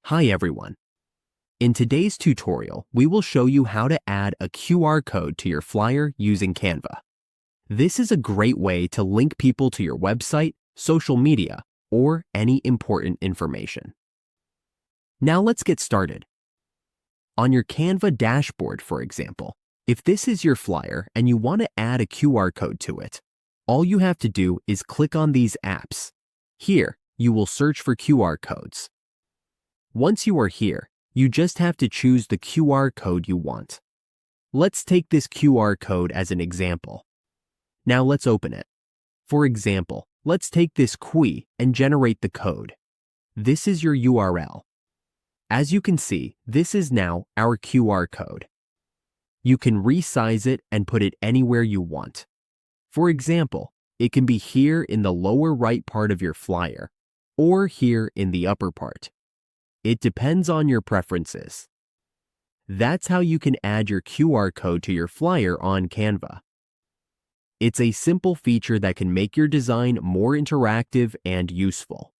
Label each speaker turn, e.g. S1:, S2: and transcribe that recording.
S1: Hi everyone. In today's tutorial, we will show you how to add a QR code to your flyer using Canva. This is a great way to link people to your website, social media, or any important information. Now let's get started. On your Canva dashboard, for example, if this is your flyer and you want to add a QR code to it, all you have to do is click on these apps. Here, you will search for QR codes. Once you are here, you just have to choose the QR code you want. Let's take this QR code as an example. Now let's open it. For example, let's take this QR and generate the code. This is your URL. As you can see, this is now our QR code. You can resize it and put it anywhere you want. For example, it can be here in the lower right part of your flyer, or here in the upper part. It depends on your preferences. That's how you can add your QR code to your flyer on Canva. It's a simple feature that can make your design more interactive and useful.